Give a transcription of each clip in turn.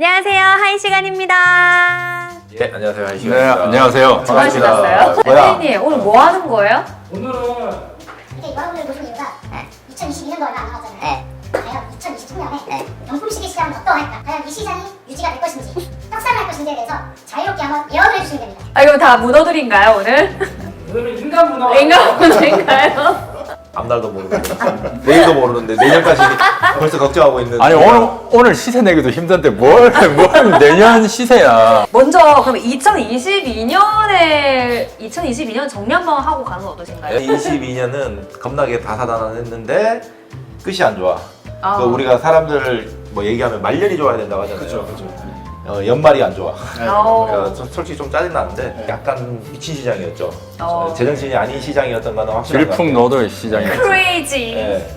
안녕하세요. 하이 시간입니다. 예, 안녕하세요. 네, 하이시간입니다. 안녕하세요. 수고하셨어요. 선생님, 오늘 뭐 하는 거예요? 이렇게 여러분들 보시는 이유가 2022년도 얼마 안 남았잖아요. 과연 2023년에 명품 시계 시장은 어떠할까? 과연 이 시장이 유지가 될 것인지, 떡상할 것인지에 대해서 자유롭게 한번 예언을 해주시면 됩니다. 아, 이거 다 문어들인가요, 오늘? 오늘은 인간 문화. 인간 문어인가요? 앞날도 모르는데 내일도 모르는데 내년까지 벌써 걱정하고 있는. 아니 오늘 시세 내기도 힘든데 뭘 내년 시세야. 먼저 그럼 2022년 정리 한번 하고 가는 건 어떠신가요? 22년은 겁나게 다사다난했는데 끝이 안 좋아. 아. 그 우리가 사람들 뭐 얘기하면 말년이 좋아야 된다고 하잖아요. 그렇죠. 연말이 안 좋아. 어. 솔직히 좀 짜증나는데 약간 미친 시장이었죠. 어. 제정신이 아닌 시장이었던 거는 확실한 것 같아요. 질풍노도의 시장이었죠. 크레이지.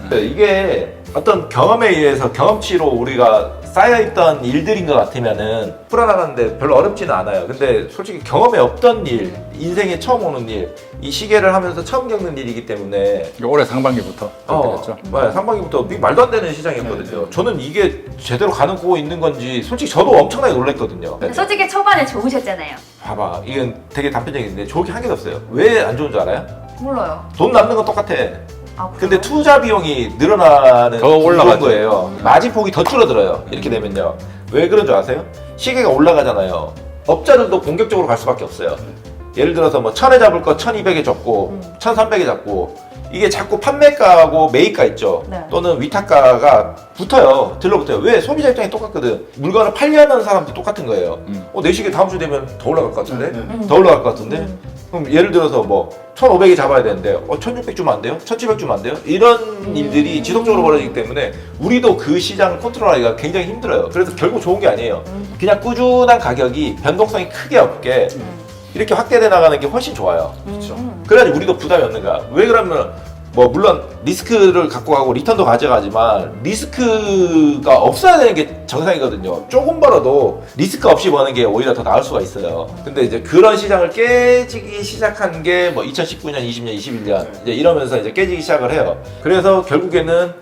네. 이게 어떤 경험에 의해서 경험치로 우리가 쌓여있던 일들인 것 같으면은 풀어나가는데 별로 어렵지는 않아요. 근데 솔직히 경험에 없던 일, 인생에 처음 오는 일, 이 시계를 하면서 처음 겪는 일이기 때문에 올해 상반기부터 그렇게 됐죠. 네, 상반기부터 말도 안 되는 시장이었거든요. 저는 이게 제대로 가는 거 있는 건지 솔직히 저도 엄청나게 놀랐거든요. 솔직히 초반에 좋으셨잖아요. 봐봐, 이건 되게 단편적인데 좋을 게 한 개도 없어요. 왜 안 좋은 줄 알아요? 몰라요. 돈 남는 건 똑같아. 아, 근데 그래요? 투자 비용이 늘어나는 더 올라가죠. 거예요. 마진폭이 더 줄어들어요. 이렇게 되면요. 왜 그런 줄 아세요? 시계가 올라가잖아요. 업자들도 공격적으로 갈 수밖에 없어요. 예를 들어서 뭐 1000에 잡을 거 1200에 잡고 1300에 잡고 이게 자꾸 판매가하고 매입가 있죠. 네. 또는 위탁가가 붙어요. 들러붙어요. 왜? 소비자 입장이 똑같거든. 물건을 팔려는 사람도 똑같은 거예요. 내 시계 다음 주 되면 더 올라갈 것 같은데? 더 올라갈 것 같은데? 그럼 예를 들어서 뭐 1500에 잡아야 되는데 1600 주면 안 돼요? 1700 주면 안 돼요? 이런 일들이 지속적으로 벌어지기 때문에 우리도 그 시장을 컨트롤하기가 굉장히 힘들어요. 그래서 결국 좋은 게 아니에요. 그냥 꾸준한 가격이 변동성이 크게 없게 이렇게 확대돼 나가는 게 훨씬 좋아요. 그렇죠. 그래야지 우리도 부담이 없는 거야. 왜 그러면 뭐 물론 리스크를 갖고 가고 리턴도 가져가지만 리스크가 없어야 되는 게 정상이거든요. 조금 벌어도 리스크 없이 버는 게 오히려 더 나을 수가 있어요. 근데 이제 그런 시장을 깨지기 시작한 게 뭐 2019년, 20년, 21년 이제 이러면서 이제 깨지기 시작을 해요. 그래서 결국에는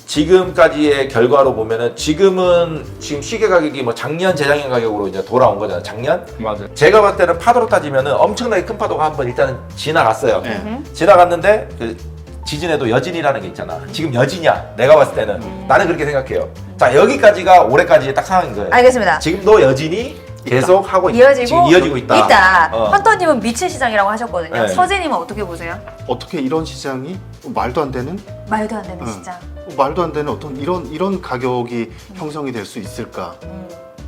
지금까지의 결과로 보면은 지금 시계 가격이 뭐 작년, 재작년 가격으로 이제 돌아온 거잖아요. 작년? 맞아요. 제가 봤을 때는 파도로 따지면은 엄청나게 큰 파도가 한번 일단은 지나갔어요. 네. 지나갔는데 그 지진에도 여진이라는 게 있잖아. 지금 여진이야. 내가 봤을 때는 나는 그렇게 생각해요. 자, 여기까지가 올해까지 딱 상황인 거예요. 알겠습니다. 지금도 여진이 계속 하고 이어지고, 지금 이어지고 있다. 헌터님은 미친 시장이라고 하셨거든요. 네. 서진님은 어떻게 보세요? 어떻게 이런 시장이 말도 안 되는 말도 안 되는 시장. 말도 안 되는 어떤 이런 가격이 형성이 될 수 있을까?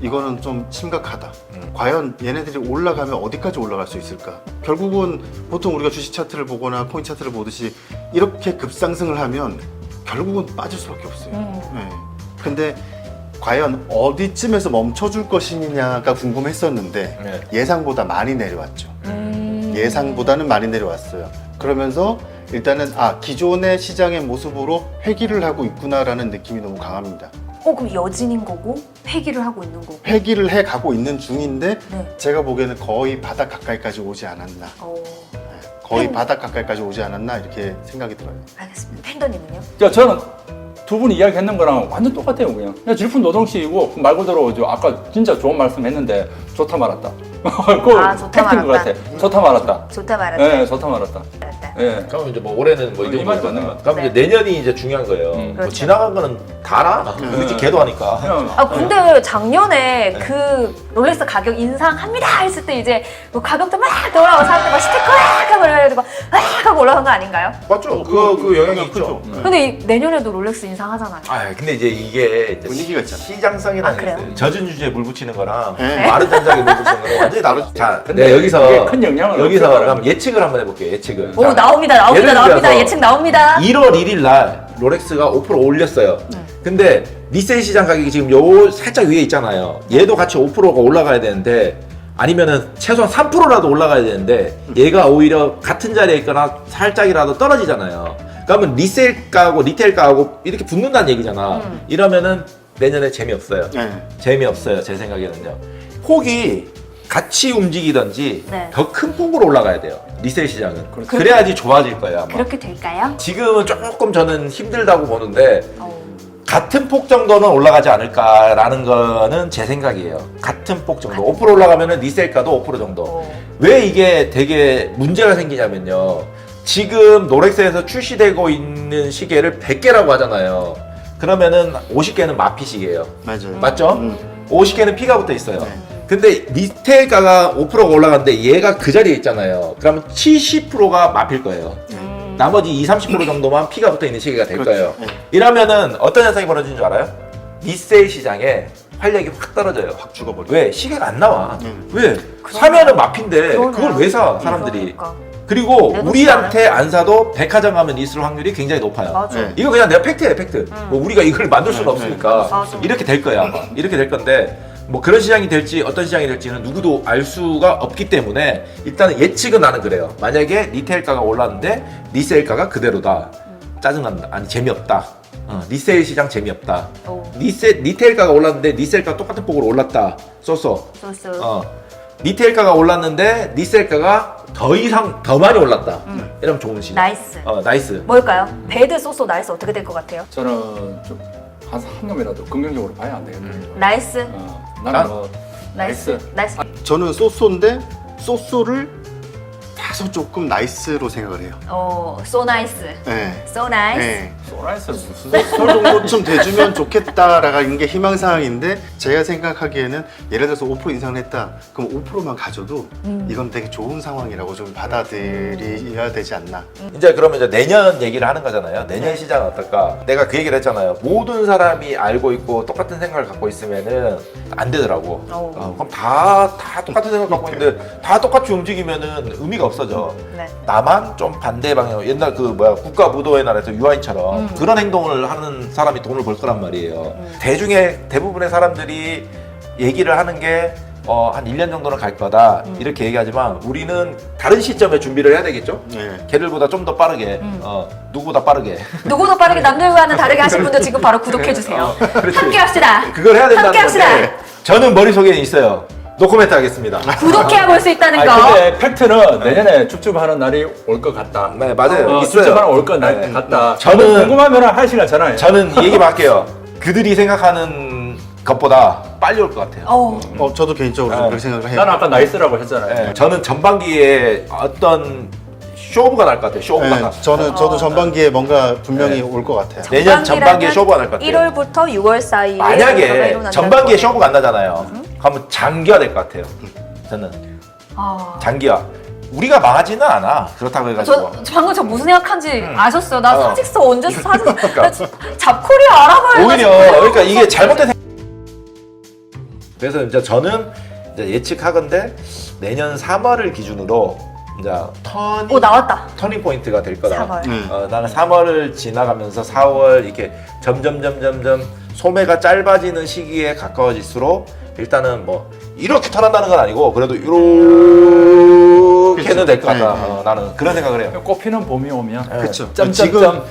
이거는 좀 심각하다. 과연 얘네들이 올라가면 어디까지 올라갈 수 있을까? 결국은 보통 우리가 주식 차트를 보거나 코인 차트를 보듯이 이렇게 급상승을 하면 결국은 빠질 수밖에 없어요. 네. 근데 과연 어디쯤에서 멈춰줄 것이냐가 궁금했었는데 네. 예상보다 많이 내려왔죠. 예상보다는 많이 내려왔어요. 그러면서 일단은 기존의 시장의 모습으로 회귀를 하고 있구나라는 느낌이 너무 강합니다. 그럼 여진인 거고 폐기를 하고 있는 거고. 회귀를 해 가고 있는 중인데 네. 제가 보기에는 거의 바닥 가까이까지 오지 않았나. 거의 바닥 가까이까지 오지 않았나 이렇게 생각이 들어요. 알겠습니다. 팬더님은요? 저는 두 분이 이야기했는 거랑 완전 똑같아요. 그냥 질풍노동시이고 말 그대로 아까 진짜 좋은 말씀했는데 좋다 말았다. 그거 좋다 팩트인 것 말았다. 같아. 좋다 말았다. 좋다 말았다. 네, 좋다 말았다. 말았다. 네. 그럼 이제 뭐 올해는 뭐 이 이 말도 정도잖아요. 맞는 것 그럼 같아요. 이제 내년이 이제 중요한 거예요. 뭐 그렇죠. 지나간 거는 다 알아. 그렇지 걔도 하니까. 근데 작년에 그 롤렉스 가격 인상합니다 했을 때 이제 그 가격도 막 올라가고 사람들 막 스티커 막 하고 그래가지고 막 하고 올라간 거 아닌가요? 맞죠? 그 영향이 있죠. 근데 내년에도 롤렉스 인상하잖아요. 근데 이제 이게 이제 분위기가 있잖아. 시장성이라는 게 그래요? 있어요. 젖은 주제에 물 붙이는 거랑 네. 마른 잔장에 물 붙이는 거랑 완전히 다르죠. 자, 근데 근데 여기서 그게 큰 영향을 여기서 없어요. 그럼 예측을 한번 해볼게요. 예측을. 오 자, 나옵니다 예를 들어서 예측 나옵니다. 1월 1일 날 롤렉스가 5% 올렸어요. 근데 리세일 시장 가격이 지금 요 살짝 위에 있잖아요. 얘도 같이 5%가 올라가야 되는데 아니면은 최소한 3%라도 올라가야 되는데 얘가 오히려 같은 자리에 있거나 살짝이라도 떨어지잖아요. 그러면 리세일가하고 리테일가하고 이렇게 붙는다는 얘기잖아. 이러면은 내년에 재미없어요. 네. 재미없어요. 제 생각에는요. 폭이 같이 움직이든지 네. 더 큰 폭으로 올라가야 돼요. 리세일 시장은. 그래야지 좋아질 거예요. 아마. 그렇게 될까요? 지금은 조금 저는 힘들다고 보는데 같은 폭 정도는 올라가지 않을까라는 거는 제 생각이에요. 같은 폭 정도. 5% 올라가면은 리셀가도 5% 정도. 왜 이게 되게 문제가 생기냐면요. 지금 롤렉스에서 출시되고 있는 시계를 100개라고 하잖아요. 그러면은 50개는 마핏이에요. 맞아요. 맞죠? 50개는 피가 붙어 있어요. 네. 근데 리테일가가 5%가 올라가는데 얘가 그 자리에 있잖아요. 그러면 70%가 마필 거예요. 나머지 20-30% 정도만 피가 붙어 있는 시계가 될 그렇죠. 거예요. 네. 이러면은 어떤 현상이 벌어지는 줄 알아요? 리세일 시장에 활력이 확 떨어져요. 확 죽어버려. 왜? 시계가 안 나와. 음. 왜? 사면은 마핀데 그러네요. 그걸 왜 사? 사람들이. 그러니까. 그리고 내놓지 우리한테 안 사도 백화점 가면 있을 확률이 굉장히 높아요. 맞아. 네. 이거 그냥 내가 팩트예요, 팩트. 뭐 우리가 이걸 만들 수는 네, 없으니까 맞아. 이렇게 될 거야, 아마. 이렇게 될 건데 뭐 그런 시장이 될지 어떤 시장이 될지는 누구도 알 수가 없기 때문에 일단은 예측은 나는 그래요. 만약에 리테일가가 올랐는데 리세일가가 그대로다. 짜증난다. 아니 재미없다. 리세일 시장 재미없다. 오. 리테일가가 올랐는데 리세일가 똑같은 폭으로 올랐다. 쏘쏘. 소스. 리테일가가 올랐는데 리셀가가 더 이상 더 많이 올랐다. 이러면 좋은 시장. 나이스. 나이스. 뭘까요? 배드 소스 나이스 어떻게 될 것 같아요? 저는 좀 한 놈이라도 긍정적으로 봐야 안 되겠네. 나이스. 나는 뭐 나이스. 나이스. 저는 소소인데 소소를 다소 조금 나이스로 생각을 해요. so nice. 네. so nice. 네. 소라이스 무슨 소 정도쯤 돼주면 좋겠다라는 게 희망사항인데 제가 생각하기에는 예를 들어서 5% 인상을 했다. 그럼 5%만 가져도 이건 되게 좋은 상황이라고 좀 받아들여야 되지 않나. 이제 그러면 이제 내년 얘기를 하는 거잖아요. 내년 시장은 어떨까? 내가 그 얘기를 했잖아요. 모든 사람이 알고 있고 똑같은 생각을 갖고 있으면은 안 되더라고. 그럼 다 똑같은 생각 갖고 있는데 다 똑같이 움직이면은 의미가 없어져. 네. 나만 좀 반대 방향. 옛날 그 뭐야 국가 무도의 나라에서 유아인처럼 그런 행동을 하는 사람이 돈을 벌 거란 말이에요. 대부분의 사람들이 얘기를 하는 게 한 1년 정도는 갈 거다 이렇게 얘기하지만 우리는 다른 시점에 준비를 해야 되겠죠? 네. 걔들보다 좀 더 빠르게 누구보다 빠르게 누구도 빠르게 남들과는 다르게 하신 분들 지금 바로 구독해주세요. 그렇지. 함께 합시다. 그걸 해야 된다는 함께 합시다. 건데 저는 머릿속에 있어요. 노코멘트 하겠습니다. 구독해야 볼 수 있다는 아니 거. 근데 팩트는 내년에 줍줍하는 날이 올 것 같다. 네 맞아요. 있어요. 줍줍하는 올것 네. 같다. 저는- 궁금하면 한 시간 전화해. 저는 이 얘기만 할게요. 그들이 생각하는 것보다 빨리 올 것 같아요. 저도 개인적으로 좀 그렇게 생각을 해요. 나는 아까 나이스라고 했잖아요. 네, 저는 전반기에 어떤 쇼부가 날 것 같아요. 쇼부가. 네, 저도 전반기에 뭔가 분명히 올 것 같아요. 내년 전반기에 쇼부가 날 것 같아요. 1월부터 6월 사이에 만약에 전반기에 쇼부가 안 나잖아요. 그러면 장기화 될 것 같아요. 저는 장기화. 우리가 망하지는 않아. 그렇다고 해가지고. 저 방금 저 무슨 생각한지 아셨어요? 나 어. 사직서 언제 사직서 그러니까. 나 잡코리아 알아봐야 오히려 그러니까 이게 잘못된 그래서 이제 저는 이제 예측하건대 내년 3월을 기준으로 이제 오 나왔다. 터닝 포인트가 될 거다. 3월. 나는 3월을 지나가면서 4월 이렇게 점점 소매가 짧아지는 시기에 가까워질수록 일단은 뭐 이렇게 턴한다는 건 아니고 그래도 이렇게는 될 것 같다. 네. 나는 그런 생각을 해요. 꽃피는 봄이 오면 그렇죠. 점점점.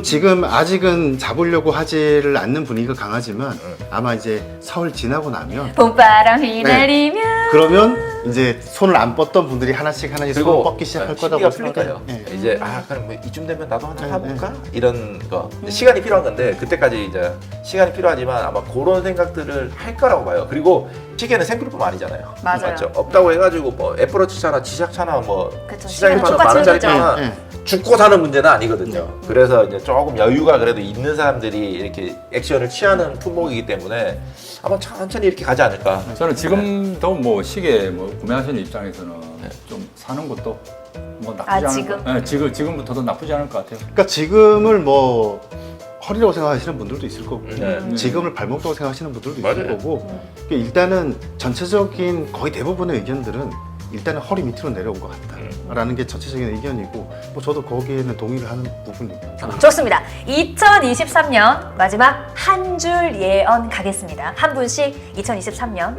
지금 아직은 잡으려고 하지를 않는 분위기가 강하지만 아마 이제 설 지나고 나면 봄바람이 네. 내리면 그러면 이제 손을 안 뻗던 분들이 하나씩 손을 뻗기 시작할 거다고 시기가 풀릴 거예요. 생각해요. 네. 이제 그럼 뭐 이쯤 되면 나도 한잔 네, 사볼까? 이런 거 시간이 필요한 건데 그때까지 이제 시간이 필요하지만 아마 그런 생각들을 할 거라고 봐요. 그리고 시계는 생필품 아니잖아요. 맞아요. 맞죠? 없다고 해가지고 뭐 애플워치 차나 지샥 차나 뭐 그쵸, 시장에 시계는 파는 똑같이 10,000원짜리 흐르죠. 차나 네. 죽고 사는 문제는 아니거든요. 그래서 이제 조금 여유가 그래도 있는 사람들이 이렇게 액션을 취하는 품목이기 때문에 아마 천천히 이렇게 가지 않을까. 저는 지금도 뭐 시계 뭐 구매하시는 입장에서는 좀 사는 것도 뭐 나쁘지 않을 지금? 것 같아요. 지금부터도 나쁘지 않을 것 같아요. 그러니까 지금을 뭐 허리라고 생각하시는 분들도 있을 거고 네. 지금을 발목라고 생각하시는 분들도 있을 맞아요. 거고 그러니까 일단은 전체적인 거의 대부분의 의견들은 일단은 허리 밑으로 내려온 것 같다라는 게 전체적인 의견이고 뭐 저도 거기에는 동의를 하는 부분입니다. 좋습니다. 2023년 마지막 한 줄 예언 가겠습니다. 한 분씩 2023년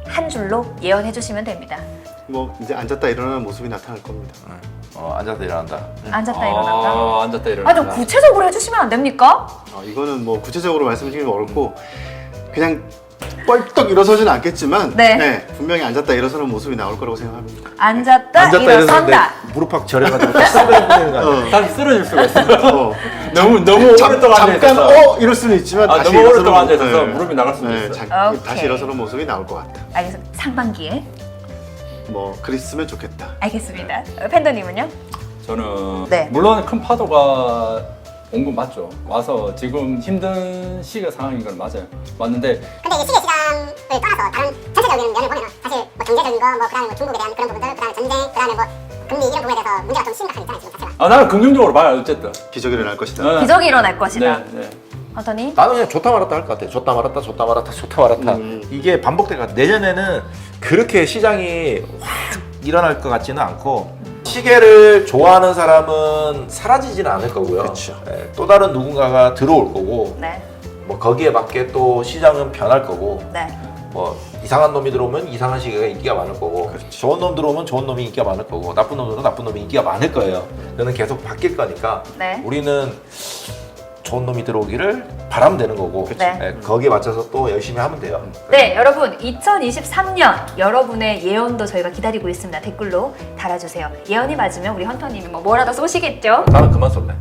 한 줄로 예언해 주시면 됩니다. 뭐 이제 앉았다 일어나는 모습이 나타날 겁니다. 앉아서 일어난다. 앉았다 일어났다. 앉았다 일어났다. 좀 구체적으로 해주시면 안 됩니까? 이거는 뭐 구체적으로 말씀드리기 어렵고 그냥 뻘떡 일어서지는 않겠지만 네. 분명히 앉았다 일어서는 모습이 나올 거라고 생각합니다. 앉았다 일어선다. 무릎 확 저려가지고 딱 쓰러지는 거 아니야? 다시 쓰러질 수가 있어. 어. 너무 오랫동안 앉아 잠깐 있어서. 이럴 수는 있지만 아, 다시 너무 일어서는 오랫동안 앉아 있어서 네. 무릎이 나갈 수도 네, 있어. 오케이. 다시 일어서는 모습이 나올 것 같다. 알겠습니다. 상반기에 뭐 그랬으면 좋겠다. 알겠습니다. 팬더님은요? 저는 네. 물론 큰 파도가 온 건 맞죠. 와서 지금 힘든 시기가 상황인 건 맞아요. 맞는데 근데 이제 시계 시장을 떠나서 다른 전체적인 면을 보면 사실 뭐 경제적인 거, 뭐 그다음에 뭐 중국에 대한 그런 부분들, 그다음에 전쟁, 그다음에 뭐 금리 이런 부분에 대해서 문제가 좀 심각하게 있잖아요 지금 자체가. 나는 긍정적으로 봐요 어쨌든. 기적이 일어날 것이다. 네. 기적이 일어날 것이다. 네, 네. 헌터님? 나는 그냥 좋다 말았다 할 것 같아. 좋다 말았다, 좋다 말았다, 좋다 말았다. 이게 반복될 것 같아. 내년에는 그렇게 시장이 확 일어날 것 같지는 않고 시계를 좋아하는 사람은 사라지지는 않을 거고요. 그렇죠. 예, 또 다른 누군가가 들어올 거고 네. 뭐 거기에 맞게 또 시장은 변할 거고 네. 뭐 이상한 놈이 들어오면 이상한 시계가 인기가 많을 거고 그렇죠. 좋은 놈 들어오면 좋은 놈이 인기가 많을 거고 나쁜 놈 들어오면 나쁜 놈이 인기가 많을 거예요. 그거는 계속 바뀔 거니까 네. 우리는 좋은 놈이 들어오기를 바라면 되는 거고 네. 예, 거기에 맞춰서 또 열심히 하면 돼요. 네, 여러분 2023년 여러분의 예언도 저희가 기다리고 있습니다. 댓글로 달아주세요. 예언이 맞으면 우리 헌터님이 뭐라도 쏘시겠죠? 나는 그만 쏠래.